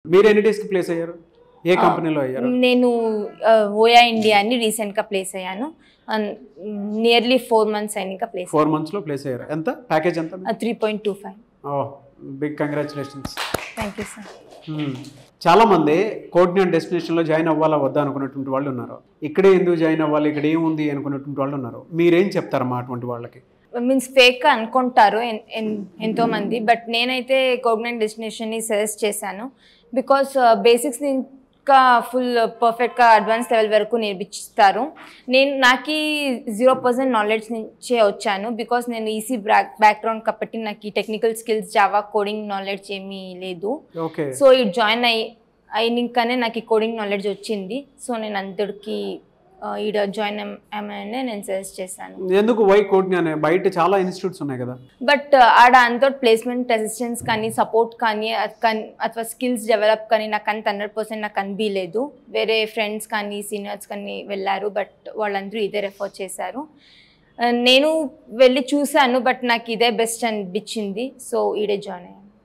మీరు ఎన్ని డేస్కి ప్లేస్ అయ్యారు? ఏ కంపెనీలో అయ్యారు? నేను ఓయా ఇండియా అని రీసెంట్గా ప్లేస్ అయ్యాను. నియర్లీ 4 months అయినాక ప్లేస్. 4 monthsలో ప్లేస్ అయ్యారు. ఎంత ప్యాకేజ్ ఎంత? 3.25. Big congratulations. Thank you sir. చాలా మంది కోఆర్డినేట్ డెస్టినేషన్లో జాయిన్ అవ్వాలా వద్దా అనుకున్నటువంటి వాళ్ళు ఉన్నారు. ఇక్కడే ఎందుకు జాయిన్ అవ్వాలి, ఇక్కడ ఏముంది అనుకున్నటువంటి వాళ్ళు ఉన్నారు. మీరేం చెప్తారమ్మా అటువంటి వాళ్ళకి? మీన్స్ ఫేక్ అనుకుంటారు ఎంతోమంది, బట్ నేనైతే కోఆర్డినేట్ డెస్టినేషన్ని సజెస్ట్ చేశాను. బికాస్ బేసిక్స్ ఇంకా ఫుల్ పర్ఫెక్ట్గా అడ్వాన్స్ లెవెల్ వరకు నేర్పిస్తారు. నాకు 0% నాలెడ్జ్ నుంచే వచ్చాను. బికాస్ నేను ఈసీ బ్యాక్గ్రౌండ్ కాబట్టి నాకు ఈ technical skills, Java coding knowledge ఏమీ లేదు. సో ఈ జాయిన్ అయినాకనే నాకు ఈ కోడింగ్ నాలెడ్జ్ వచ్చింది. సో నేను అందరికి ఈడ జాయిన్ అయ్యామని నేను సజెస్ట్ చేశాను. ఎందుకు వై కోడింగ్? బయట చాలా ఇన్స్టిట్యూట్స్ ఉన్నాయి కదా. బట్ ఆడ అంత ప్లేస్మెంట్ అసిస్టెన్స్ కానీ, సపోర్ట్ కానీ అథవా స్కిల్స్ డెవలప్ కానీ నాకు అంత 100% నాకు అనిపించలేదు. వేరే ఫ్రెండ్స్ కానీ సీనియర్స్ కానీ వెళ్ళారు, బట్ వాళ్ళందరూ ఇదే రెఫర్ చేశారు. నేను వెళ్ళి చూశాను, బట్ నాకు ఇదే బెస్ట్ అనిపించింది. సో ఈడే జాయిన్ అయ్యాను.